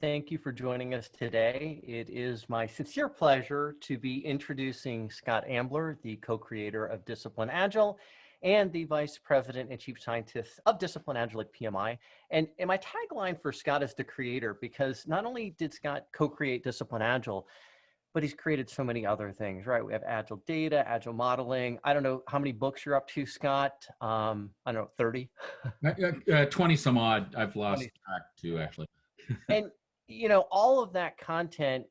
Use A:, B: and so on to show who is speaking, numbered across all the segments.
A: thank you for joining us today. It is my sincere pleasure to be introducing Scott Ambler, the co-creator of Disciplined Agile and the Vice President and Chief Scientist of Disciplined Agile at PMI. And my tagline for Scott is the creator, because not only did Scott co-create Disciplined Agile, but he's created so many other things, right? We have Agile Data, Agile Modeling. I don't know how many books you're up to, Scott. I don't know, 30?
B: 20 some odd. I've
A: 20.
B: lost track too, actually.
A: And, all of that content,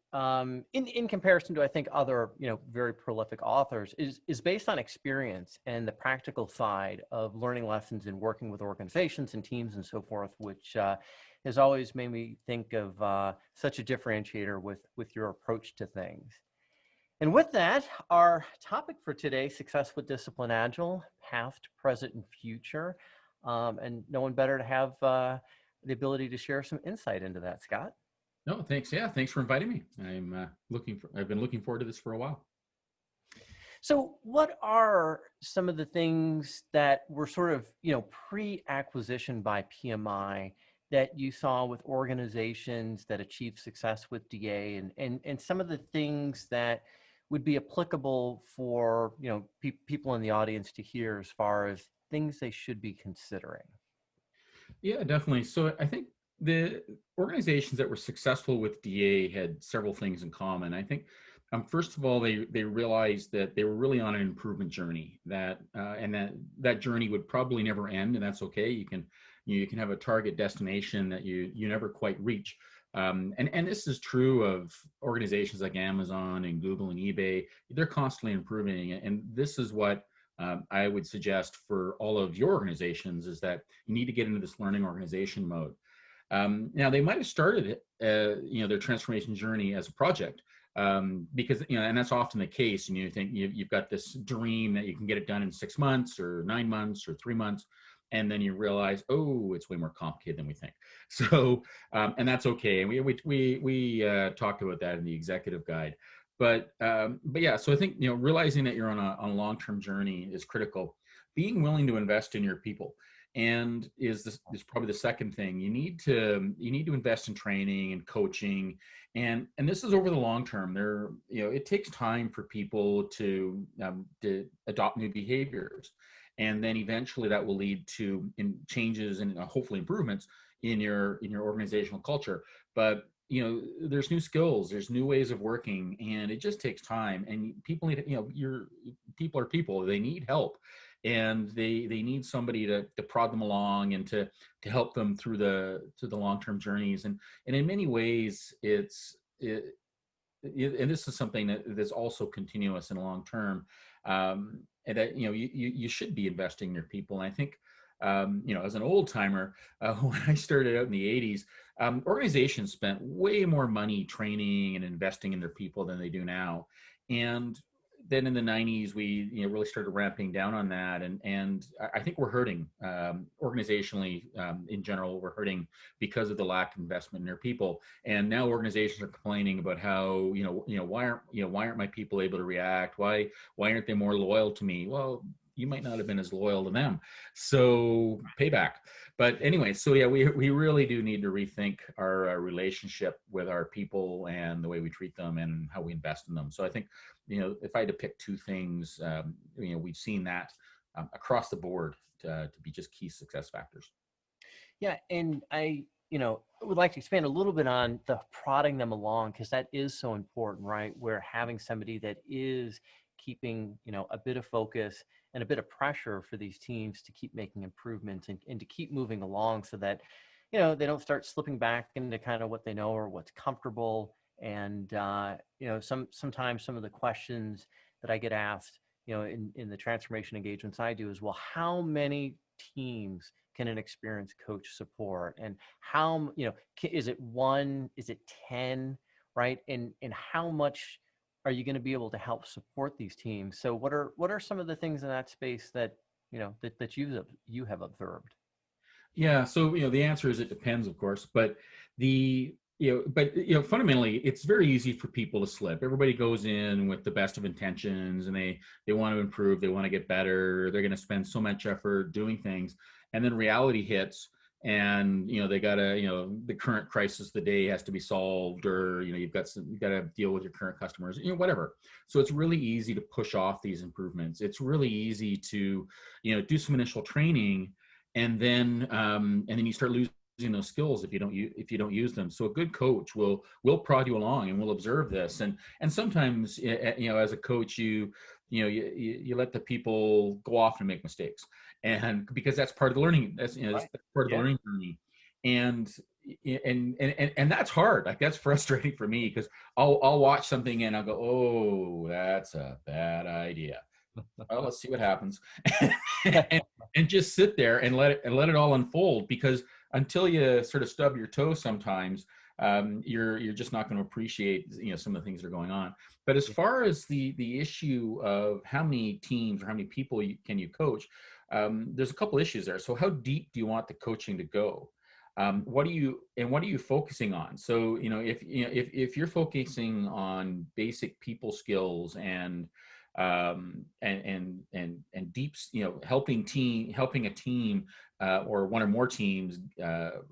A: in comparison to, I think, other, very prolific authors, is based on experience and the practical side of learning lessons and working with organizations and teams and so forth, which has always made me think of such a differentiator with your approach to things. And with that, our topic for today, success with Disciplined Agile, past, present, and future. And no one better to have the ability to share some insight into that, Scott.
B: No, thanks. Yeah, thanks for inviting me. I've been looking forward to this for a while.
A: So what are some of the things that were sort of, pre-acquisition by PMI that you saw with organizations that achieved success with DA, and some of the things that would be applicable for, people in the audience to hear as far as things they should be considering?
B: Yeah, definitely. So I think the organizations that were successful with DA had several things in common. I think, first of all, they realized that they were really on an improvement journey, and that journey would probably never end, and that's okay. You can have a target destination that you never quite reach. And this is true of organizations like Amazon and Google and eBay. They're constantly improving, and this is what I would suggest for all of your organizations, is that you need to get into this learning organization mode. Now, they might have started their transformation journey as a project, because and that's often the case. And you think you've got this dream that you can get it done in 6 months or 9 months or 3 months, and then you realize, oh, it's way more complicated than we think. So, and that's okay. And we talked about that in the executive guide. But yeah, so I think realizing that you're on a long-term journey is critical. Being willing to invest in your people, and is probably the second thing. You need to invest in training and coaching, and this is over the long term. It takes time for people to adopt new behaviors, and then eventually that will lead to changes and hopefully improvements in your organizational culture. But there's new skills, there's new ways of working, and it just takes time. And people need, your people are people. They need help, and they need somebody to prod them along and to help them through the long-term journeys. And in many ways, and this is something that's also continuous and long-term. And that you should be investing in your people. And I think as an old timer, when I started out in the 80s, organizations spent way more money training and investing in their people than they do now. And then in the 90s, we really started ramping down on that, and I think we're hurting organizationally in general. We're hurting because of the lack of investment in their people. And now organizations are complaining about how why aren't my people able to react? Why aren't they more loyal to me? Well, you might not have been as loyal to them, so payback. But anyway, so yeah, we really do need to rethink our relationship with our people and the way we treat them and how we invest in them. So I think, if I had to pick two things, we've seen that across the board to be just key success factors.
A: Yeah, and I would like to expand a little bit on the prodding them along, because that is so important, right? Where having somebody that is keeping a bit of focus and a bit of pressure for these teams to keep making improvements and to keep moving along, so that they don't start slipping back into kind of what they know or what's comfortable. And sometimes some of the questions that I get asked in the transformation engagements I do is, well, how many teams can an experienced coach support, and how is it 1, is it 10, right? And how much are you going to be able to help support these teams? So what are some of the things in that space that that you have observed?
B: Yeah, so the answer is it depends, of course, but fundamentally, it's very easy for people to slip. Everybody goes in with the best of intentions, and they want to improve, they want to get better, they're going to spend so much effort doing things, and then reality hits, and they gotta, the current crisis of the day has to be solved, or you've got to deal with your current customers, whatever. So it's really easy to push off these improvements. It's really easy to do some initial training, and then you start losing those skills if you don't use them. So a good coach will prod you along and will observe this, and sometimes as a coach you let the people go off and make mistakes, and because that's part of the learning, that's
A: Right.
B: that's part of the
A: Yeah.
B: learning journey. And and that's hard. Like, that's frustrating for me, because I'll watch something and I'll go, oh, that's a bad idea. Well, let's see what happens. and, and just sit there and let it all unfold, because until you sort of stub your toe sometimes, you're just not going to appreciate some of the things that are going on. But as far as the issue of how many teams or how many people can you coach, there's a couple issues there. So how deep do you want the coaching to go? What are you focusing on? So if you're focusing on basic people skills and deep, helping a team or one or more teams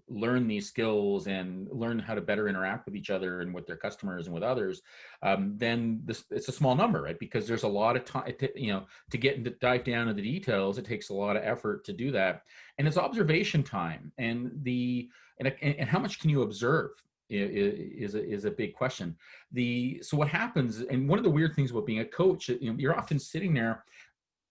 B: learn these skills and learn how to better interact with each other and with their customers and with others, then it's a small number, right? Because there's a lot of time, to dive down into the details. It takes a lot of effort to do that, and it's observation time, and how much can you observe is a big question. So what happens, and one of the weird things about being a coach, you're often sitting there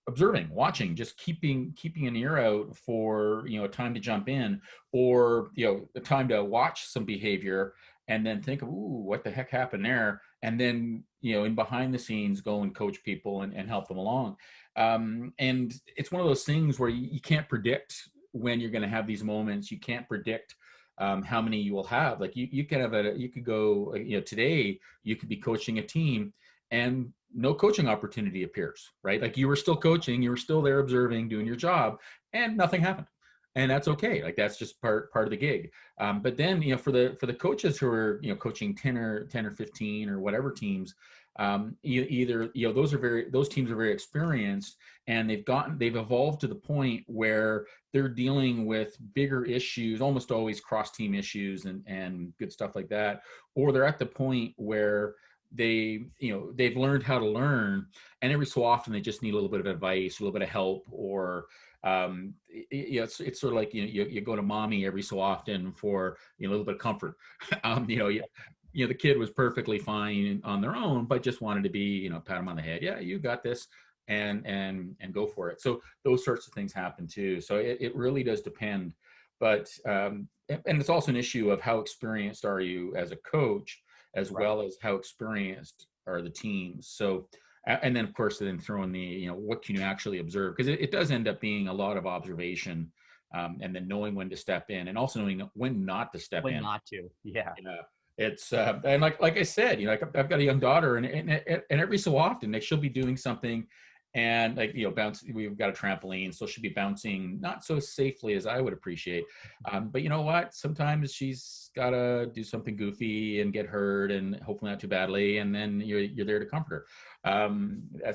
B: observing, watching, just keeping an ear out for a time to jump in, or a time to watch some behavior and then think, ooh, what the heck happened there? And then in behind the scenes go and coach people and help them along. And it's one of those things where you can't predict when you're going to have these moments. You can't predict how many you will have. Like you can have you could go, today you could be coaching a team and no coaching opportunity appears, right? Like, you were still coaching, you were still there observing, doing your job, and nothing happened. And that's okay. Like, that's just part of the gig. But then, for the coaches who are, coaching 10 or 15 or whatever teams, those teams are very experienced, and they've evolved to the point where they're dealing with bigger issues, almost always cross team issues and good stuff like that. Or they're at the point where they've learned how to learn, and every so often they just need a little bit of advice, a little bit of help, or it's sort of like you go to mommy every so often for a little bit of comfort. The kid was perfectly fine on their own, but just wanted to be pat them on the head, yeah, you got this, and go for it. So those sorts of things happen too. So it really does depend. But and it's also an issue of how experienced are you as a coach, as
A: Right.
B: well as how experienced are the teams. So, and then of course, then throw in the, what can you actually observe? Because it does end up being a lot of observation, and then knowing when to step in, and also knowing when not to step
A: When
B: in.
A: not to. Yeah.
B: Yeah. It's and like I said, I've got a young daughter, and every so often she'll be doing something, and bounce. We've got a trampoline, so she'll be bouncing not so safely as I would appreciate. But you know what? Sometimes she's got to do something goofy and get hurt, and hopefully not too badly. And then you're there to comfort her.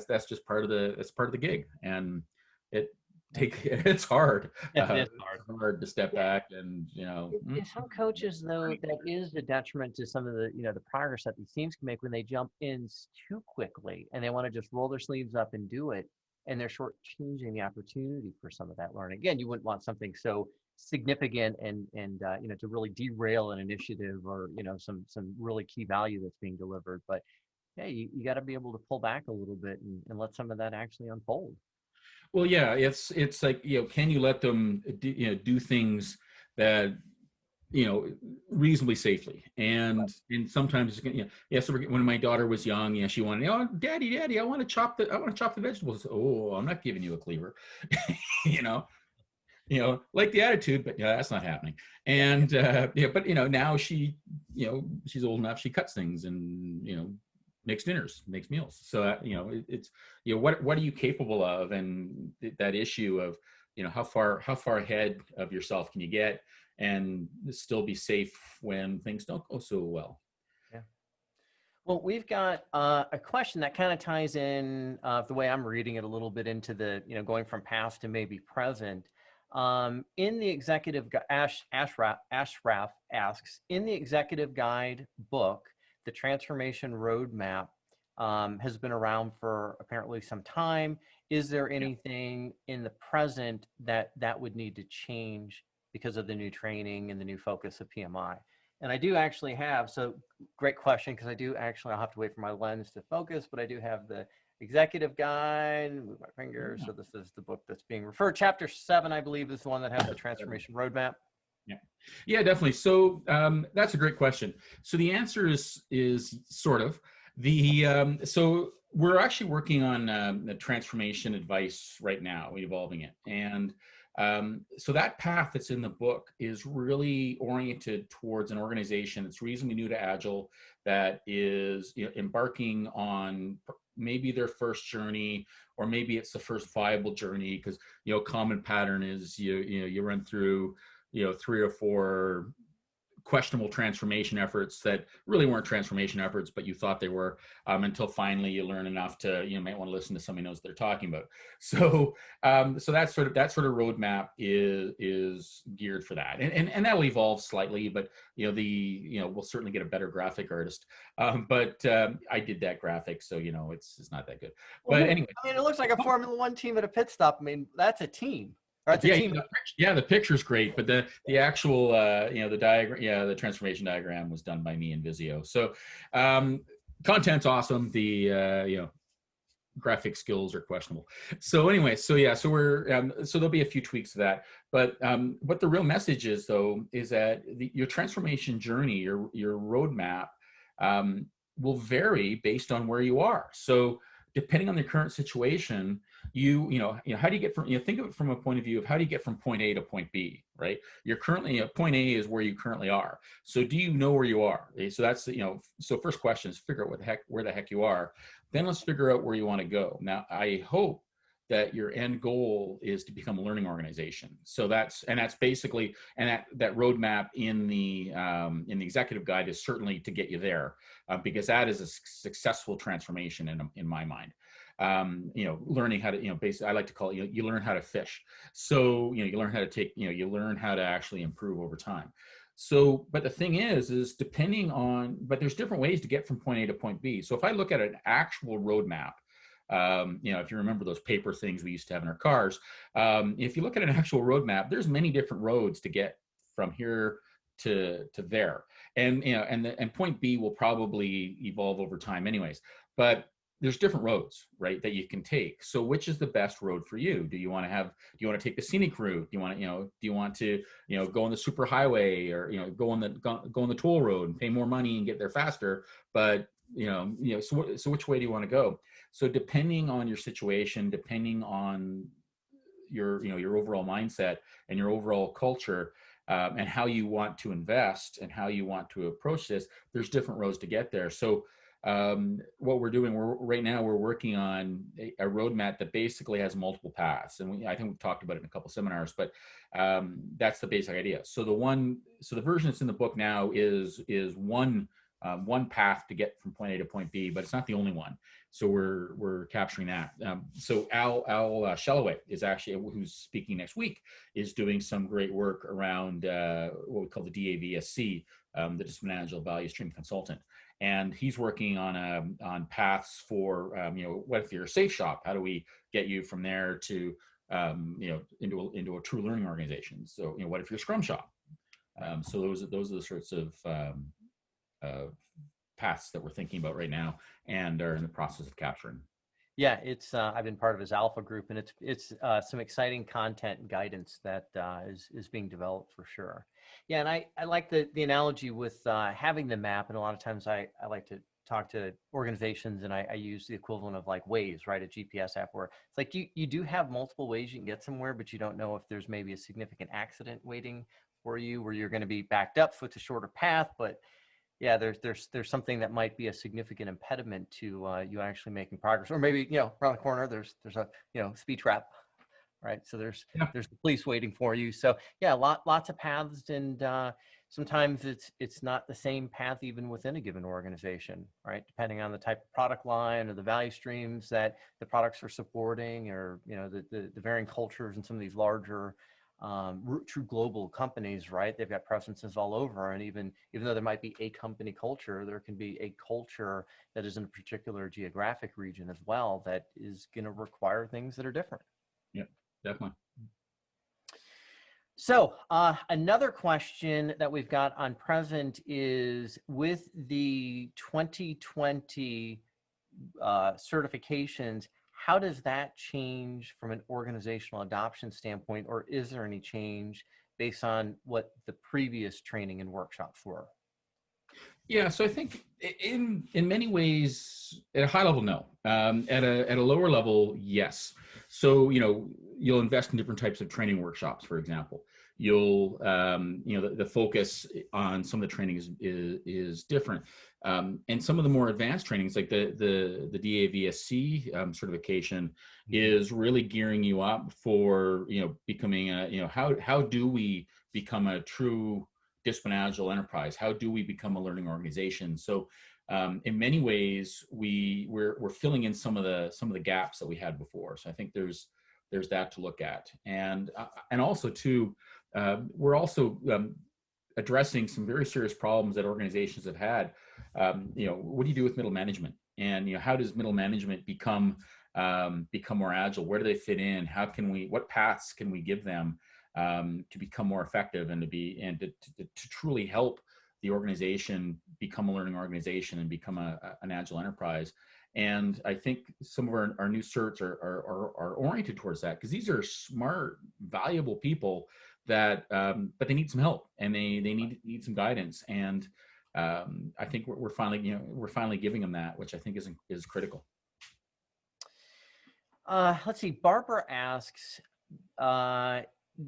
B: That's just part of the gig, and it's hard.
A: It is hard.
B: It's hard to step back, and
A: In some coaches, though, that is a detriment to some of the, the progress that these teams can make when they jump in too quickly and they want to just roll their sleeves up and do it, and they're shortchanging the opportunity for some of that learning. Again, you wouldn't want something so significant and to really derail an initiative or some really key value that's being delivered. But hey, you got to be able to pull back a little bit and let some of that actually unfold.
B: Well, yeah, it's like, can you let them do things that reasonably safely, and sometimes so when my daughter was young, she wanted, daddy, I want to chop the vegetables. Oh, I'm not giving you a cleaver. you know like the attitude, but yeah, that's not happening. And but now she's old enough, she cuts things and makes dinners, makes meals. So it's what are you capable of, and that issue of how far ahead of yourself can you get and still be safe when things don't go so well.
A: Yeah. Well, we've got a question that kind of ties in the way I'm reading it a little bit into the, going from past to maybe present. In the executive, Ashraf asks, in the executive guide book, the transformation roadmap has been around for apparently some time. Is there anything in the present that would need to change because of the new training and the new focus of PMI? And I do actually have, so great question, because I do actually, I'll have to wait for my lens to focus, but I do have the executive guide, move my finger.
B: Yeah.
A: So this is the book that's being referred. Chapter 7, I believe, is the one that has the transformation roadmap.
B: Yeah, yeah, definitely. So that's a great question. So the answer is sort of the so we're actually working on the transformation advice right now, evolving it, and so that path that's in the book is really oriented towards an organization that's reasonably new to Agile, that is, you know, embarking on maybe their first journey, or maybe it's the first viable journey, because, you know, common pattern is you run through, you know, 3 or 4 questionable transformation efforts that really weren't transformation efforts, but you thought they were, until finally you learn enough to, you know, might want to listen to somebody who knows what they're talking about. So so that sort of roadmap is geared for that, and that will evolve slightly, but you know, we'll certainly get a better graphic artist, but I did that graphic, so you know, it's not that good,
A: Well,
B: but anyway.
A: I mean, it looks like a Formula One team at a pit stop. I mean, that's a team. Or that's a
B: Yeah,
A: team.
B: yeah, the picture's great, but the actual you know, the diagram, yeah, the transformation diagram was done by me in Visio. So content's awesome. The you know, graphic skills are questionable. So anyway, so yeah, so we're so there'll be a few tweaks to that. But what the real message is, though, is that your transformation journey, your roadmap, will vary based on where you are. So depending on the current situation, you know, how do you get from, you know, think of it from a point of view of how do you get from point A to point B, right? You're currently, you know, point A is where you currently are. So do you know where you are? So that's, you know, so first question is figure out where the heck you are. Then let's figure out where you want to go. Now, I hope that your end goal is to become a learning organization. So that's basically, and that roadmap in the executive guide is certainly to get you there, because that is a successful transformation in my mind. You know, learning how to, you know, basically, I like to call it, you learn how to fish. So, you know, you learn how to take, you know, you learn how to actually improve over time. So, but the thing is depending on, but there's different ways to get from point A to point B. So if I look at an actual roadmap, you know, if you remember those paper things we used to have in our cars, if you look at an actual roadmap, there's many different roads to get from here to there. And, you know, and point B will probably evolve over time anyways, but there's different roads, right, that you can take. So which is the best road for you? Do you want to take the scenic route? Do you want to, you know, you know, go on the super highway, or, you know, go on the toll road and pay more money and get there faster? But, you know, so which way do you want to go? So depending on your situation, depending on your, you know, your overall mindset and your overall culture, and how you want to invest and how you want to approach this, there's different roads to get there. So what we're doing, right now we're working on a roadmap that basically has multiple paths, and I think we've talked about it in a couple seminars, but that's the basic idea. So the version that's in the book now is one path to get from point A to point B, but it's not the only one. So we're capturing that. So Al Shelloway is actually, who's speaking next week, is doing some great work around what we call the DAVSC, the Disciplined Agile Value Stream Consultant. And he's working on paths for, you know, what if you're a safe shop? How do we get you from there to, you know, into a true learning organization? So, you know, what if you're a Scrum shop? So those are the sorts of paths that we're thinking about right now and are in the process of capturing.
A: Yeah, it's I've been part of his alpha group, and it's some exciting content and guidance that is being developed for sure. Yeah, and I like the analogy with having the map, and a lot of times I like to talk to organizations, and I use the equivalent of like Waze, right? A GPS app, where it's like you do have multiple ways you can get somewhere, but you don't know if there's maybe a significant accident waiting for you, where you're going to be backed up, so it's a shorter path, but yeah, there's something that might be a significant impediment to you actually making progress, or maybe, you know, around the corner there's a, you know, speed trap, right? So there's the police waiting for you. So yeah, lots of paths, and sometimes it's not the same path even within a given organization, right? Depending on the type of product line or the value streams that the products are supporting, or, you know, the varying cultures in some of these larger true global companies, right? They've got presences all over, and even though there might be a company culture, there can be a culture that is in a particular geographic region as well that is going to require things that are different.
B: Yeah, definitely.
A: So another question that we've got on present is, with the 2020 certifications, how does that change from an organizational adoption standpoint, or is there any change based on what the previous training and workshops were?
B: Yeah, so I think in many ways, at a high level, no. At a lower level, yes. So you'll invest in different types of training workshops, for example. You'll the focus on some of the training is different, and some of the more advanced trainings, like the DAVSC certification, is really gearing you up for becoming a how do we become a true Disciplined Agile enterprise? How do we become a learning organization? So, in many ways, we're filling in some of the gaps that we had before. So I think there's that to look at, and also too, we're also addressing some very serious problems that organizations have had. What do you do with middle management? And how does middle management become more agile? Where do they fit in? What paths can we give them to become more effective and to truly help the organization become a learning organization and become an agile enterprise? And I think some of our new certs are oriented towards that, because these are smart, valuable people that but they need some help, and they need some guidance. And I think we're finally giving them that, which I think is critical.
A: Let's see. Barbara asks,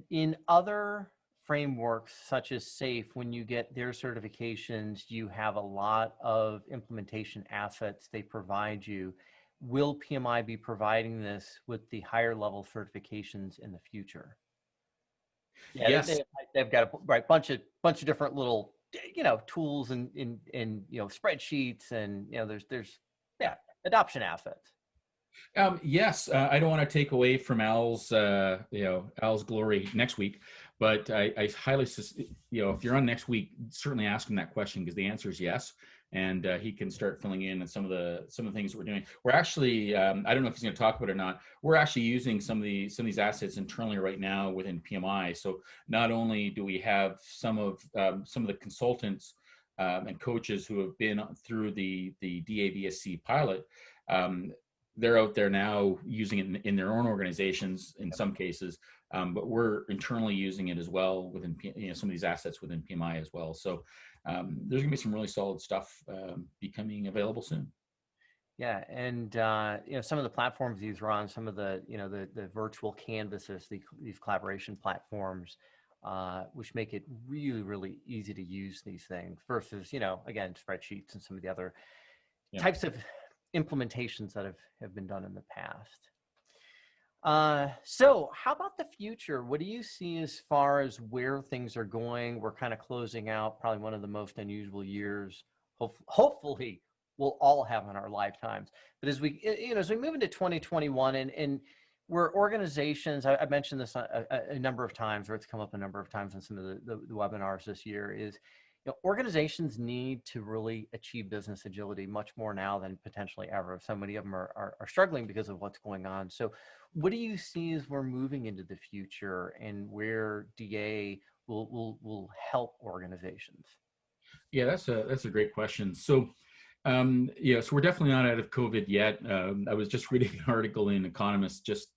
A: in other frameworks such as SAFe, when you get their certifications, you have a lot of implementation assets they provide you. Will PMI be providing this with the higher level certifications in the future? Yeah,
B: Yes.
A: they've got a bunch of different little tools and spreadsheets, and there's adoption assets.
B: Yes, I don't want to take away from Al's glory next week, but I highly if you're on next week, certainly ask him that question, because the answer is yes, and he can start filling in some of the things that we're doing. We're actually I don't know if he's going to talk about it or not. We're actually using some of these assets internally right now within PMI. So not only do we have some of the consultants and coaches who have been through the DAVSC pilot. They're out there now using it in their own organizations in some cases, but we're internally using it as well within some of these assets within PMI as well. So there's going to be some really solid stuff becoming available soon.
A: Yeah, and some of the platforms these are on, some of the the virtual canvases, these collaboration platforms, which make it really easy to use these things versus again, spreadsheets and some of the other types of implementations that have been done in the past. So how about the future? What do you see as far as where things are going? We're kind of closing out probably one of the most unusual years, hopefully we'll all have in our lifetimes. But as we move into 2021, and where organizations, I've mentioned this a number of times, or it's come up a number of times in some of the webinars this year, is organizations need to really achieve business agility much more now than potentially ever. So many of them are struggling because of what's going on. So what do you see as we're moving into the future, and where DA will help organizations?
B: Yeah, that's a great question. So so we're definitely not out of COVID yet. I was just reading an article in Economist just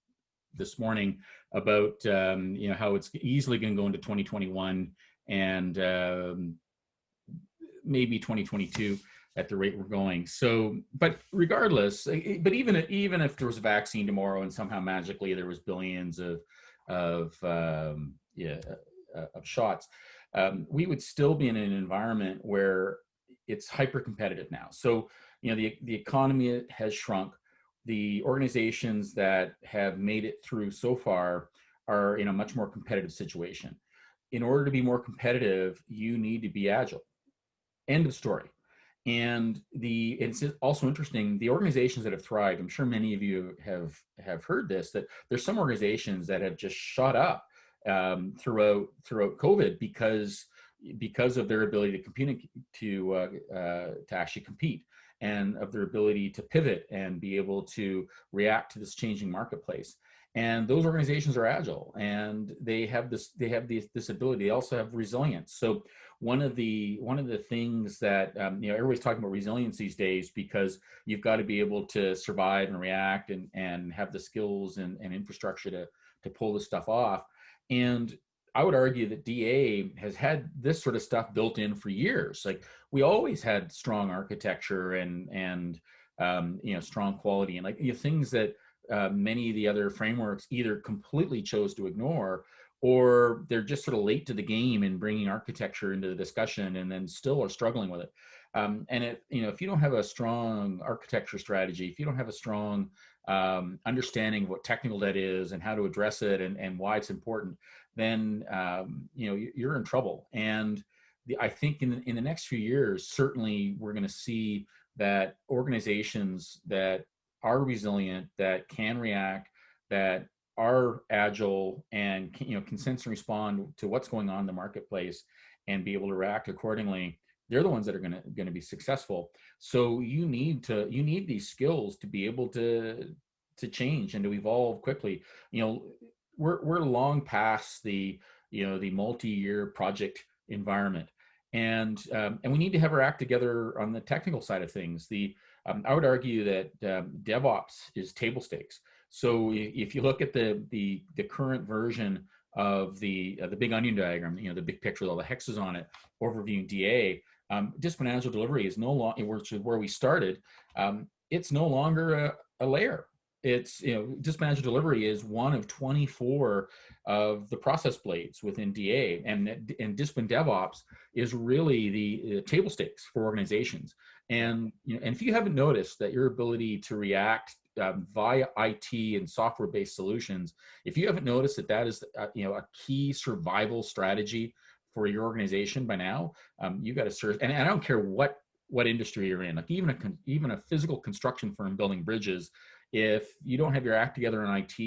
B: this morning about how it's easily going to go into 2021 and maybe 2022 at the rate we're going. So, but regardless, but even if there was a vaccine tomorrow and somehow magically there was billions of shots, we would still be in an environment where it's hyper competitive now. So, the economy has shrunk. The organizations that have made it through so far are in a much more competitive situation. In order to be more competitive, you need to be agile. End of story. And it's also interesting, the organizations that have thrived, I'm sure many of you have heard this, that there's some organizations that have just shot up throughout COVID because of their ability to communicate to actually compete, and of their ability to pivot and be able to react to this changing marketplace. And those organizations are agile, and they have this ability. They also have resilience. So one of the things that everybody's talking about resilience these days, because you've got to be able to survive and react and have the skills and infrastructure to pull this stuff off. And I would argue that DA has had this sort of stuff built in for years. Like, we always had strong architecture and strong quality, and things that many of the other frameworks either completely chose to ignore, or they're just sort of late to the game in bringing architecture into the discussion, and then still are struggling with it. If you don't have a strong architecture strategy, if you don't have a strong understanding of what technical debt is and how to address it and why it's important, then you're in trouble. And I think in the next few years, certainly we're going to see that organizations that are resilient, that can react, that are agile, and can sense and respond to what's going on in the marketplace and be able to react accordingly, they're the ones that are going to be successful. So you need these skills to be able to change and to evolve quickly. We're long past the multi-year project environment, and we need to have our act together on the technical side of things. I would argue that DevOps is table stakes. So if you look at the current version of the big onion diagram, the big picture with all the hexes on it, overviewing DA, Disciplined Agile Delivery is no longer, which is where we started. It's no longer a layer. It's, Disciplined Agile Delivery is one of 24 of the process blades within DA, and Disciplined DevOps is really the table stakes for organizations. And and if you haven't noticed that your ability to react via IT and software-based solutions, if you haven't noticed that is a key survival strategy for your organization by now, you got to search. And I don't care what industry you're in, like even a physical construction firm building bridges, if you don't have your act together in IT,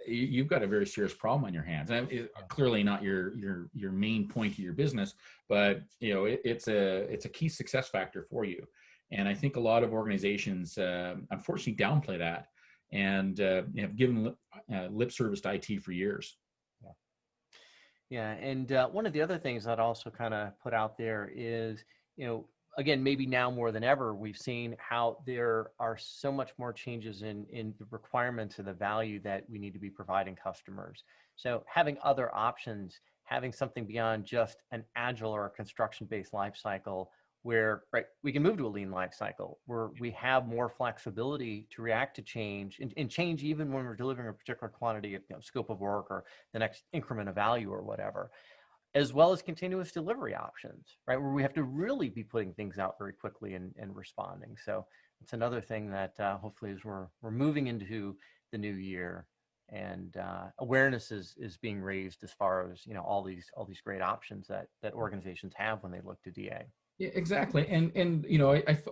B: you've got a very serious problem on your hands. And clearly not your main point of your business, but it's a key success factor for you. And I think a lot of organizations unfortunately downplay that and have given lip service to IT for years.
A: Yeah, and one of the other things I'd also kind of put out there is, again, maybe now more than ever, we've seen how there are so much more changes in the requirements and the value that we need to be providing customers. So having other options, having something beyond just an agile or a construction-based life cycle, where we can move to a lean life cycle, where we have more flexibility to react to change and change even when we're delivering a particular quantity of scope of work or the next increment of value or whatever, as well as continuous delivery options, where we have to really be putting things out very quickly and responding. So it's another thing that hopefully as we're moving into the new year, and awareness is being raised as far as all these great options that organizations have when they look to DA.
B: Yeah, exactly. And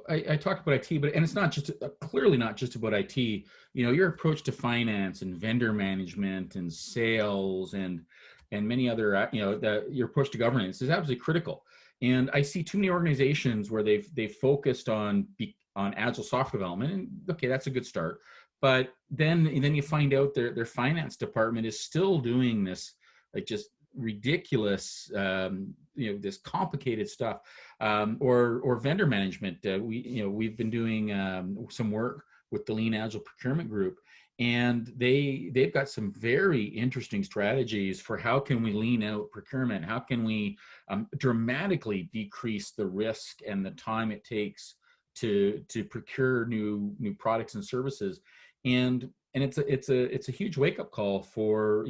B: I talked about IT, but it's not just clearly not just about IT. Your approach to finance and vendor management and sales and many other your approach to governance is absolutely critical. And I see too many organizations where they've focused on agile software development, and okay, that's a good start. But then you find out their finance department is still doing this just ridiculous this complicated stuff, or vendor management. We've been doing some work with the Lean Agile Procurement Group, and they've got some very interesting strategies for how can we lean out procurement, how can we dramatically decrease the risk and the time it takes to procure new products and services. And it's a huge wake up call for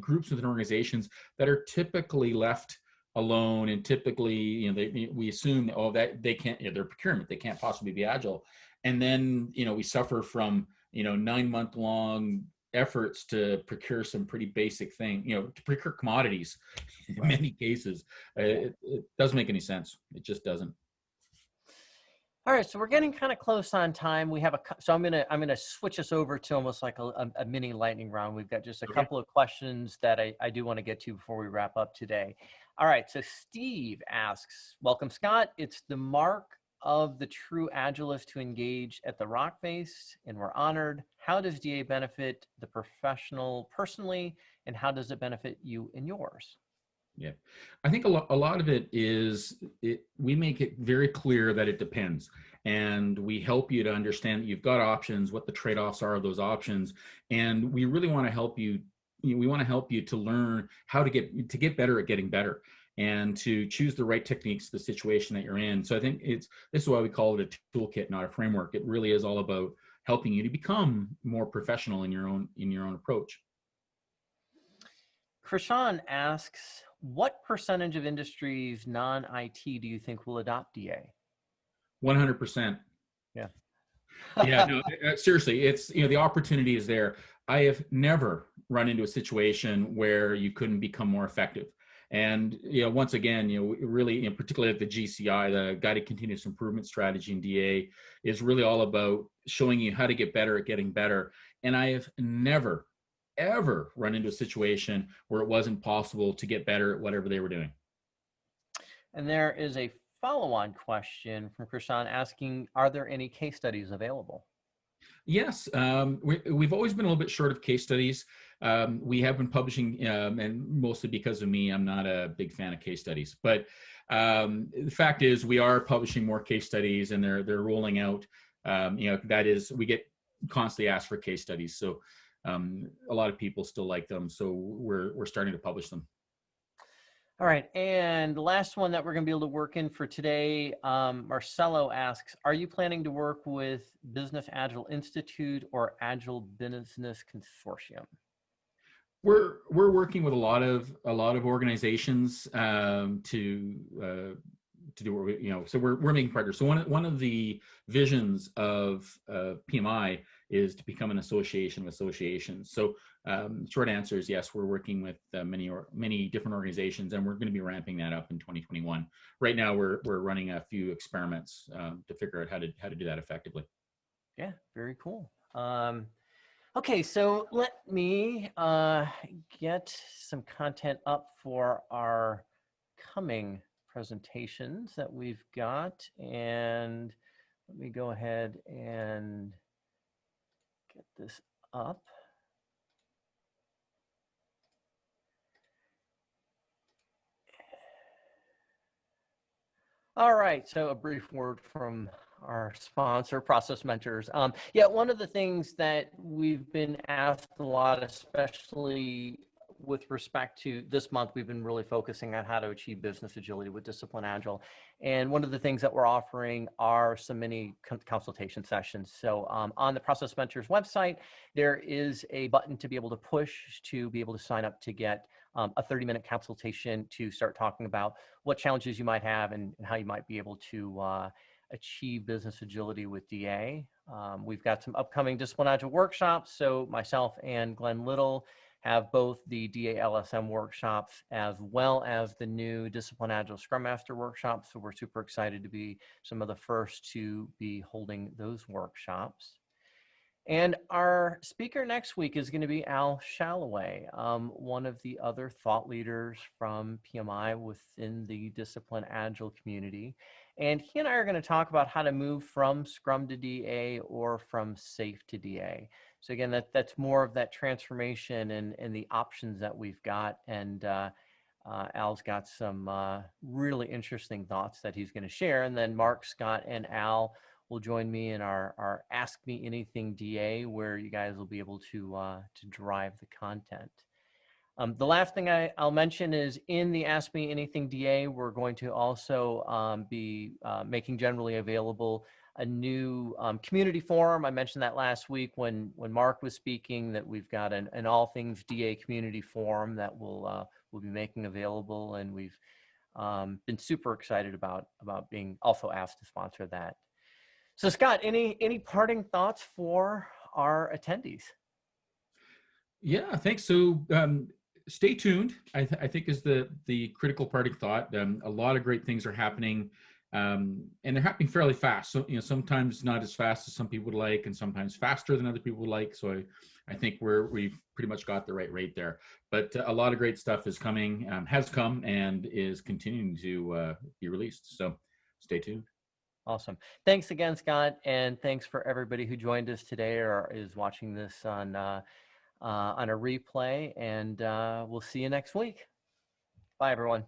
B: groups within organizations that are typically left alone, and typically we assume that they can't, their procurement, they can't possibly be agile, and then we suffer from 9-month long efforts to procure some pretty basic thing, to procure commodities in many cases. It doesn't make any sense. It just doesn't.
A: All right, so we're getting kind of close on time. We have so I'm gonna switch us over to almost like a mini lightning round. We've got just a
B: Okay.
A: couple of questions that I do want to get to before we wrap up today. All right, so Steve asks, "Welcome, Scott. It's the mark of the true agilist to engage at the rock face, and we're honored. How does DA benefit the professional personally, and how does it benefit you and yours?"
B: Yeah, I think a lot of it is we make it very clear that it depends, and we help you to understand that you've got options, what the trade-offs are of those options, and we really want to help you. We want to help you to learn how to get better at getting better, and to choose the right techniques for the situation that you're in. So I think this is why we call it a toolkit, not a framework. It really is all about helping you to become more professional in your own approach.
A: Krishan asks, "What percentage of industries non-IT do you think will adopt DA?"
B: 100%.
A: Yeah.
B: Yeah, no, seriously, it's, the opportunity is there. I have never run into a situation where you couldn't become more effective. And, once again, really, particularly at the GCI, the Guided Continuous Improvement Strategy in DA is really all about showing you how to get better at getting better. And I have never, ever run into a situation where it wasn't possible to get better at whatever they were doing.
A: And there is a follow-on question from Krishan asking, "Are there any case studies available?"
B: Yes, we've always been a little bit short of case studies. We have been publishing, and mostly because of me, I'm not a big fan of case studies. But the fact is, we are publishing more case studies, and they're rolling out. That is, we get constantly asked for case studies, so a lot of people still like them. So we're starting to publish them.
A: All right, and the last one that we're going to be able to work in for today, Marcelo asks, "Are you planning to work with Business Agile Institute or Agile Business Consortium?"
B: We're working with a lot of organizations to do what so we're making progress. So one of the visions of PMI is to become an association of associations. So short answer is yes, we're working with many different organizations, and we're going to be ramping that up in 2021. Right now, we're running a few experiments to figure out how to do that effectively.
A: Yeah, very cool. Okay, so let me get some content up for our coming presentations that we've got. And let me go ahead and get this up. All right, so a brief word from our sponsor, Process Mentors. Yeah, one of the things that we've been asked a lot, especially with respect to this month, we've been really focusing on how to achieve business agility with Disciplined Agile. And one of the things that we're offering are some mini consultation sessions. So on the Process Mentors website, there is a button to be able to push to be able to sign up to get a 30-minute consultation to start talking about what challenges you might have and how you might be able to achieve business agility with DA. We've got some upcoming Disciplined Agile workshops. So myself and Glenn Little have both the DA LSM workshops as well as the new Disciplined Agile Scrum Master workshops. So we're super excited to be some of the first to be holding those workshops. And our speaker next week is going to be Al Shalloway, one of the other thought leaders from PMI within the Disciplined Agile community. And he and I are going to talk about how to move from Scrum to DA or from SAFe to DA. So again, that's more of that transformation and the options that we've got. And Al's got some really interesting thoughts that he's going to share. And then Mark, Scott, and Al will join me in our Ask Me Anything DA, where you guys will be able to drive the content. The last thing I'll mention is in the Ask Me Anything DA, we're going to also be making generally available a new community forum. I mentioned that last week when Mark was speaking, that we've got an all things DA community forum that we'll be making available, and we've been super excited about being also asked to sponsor that. So Scott, any parting thoughts for our attendees?
B: Yeah, thanks. So stay tuned. I think is the critical parting thought. A lot of great things are happening And they're happening fairly fast. So, sometimes not as fast as some people would like, and sometimes faster than other people would like. So I think we've pretty much got the right rate there. But a lot of great stuff is coming, has come, and is continuing to be released. So stay tuned.
A: Awesome. Thanks again, Scott, and thanks for everybody who joined us today or is watching this on a replay. And we'll see you next week. Bye, everyone.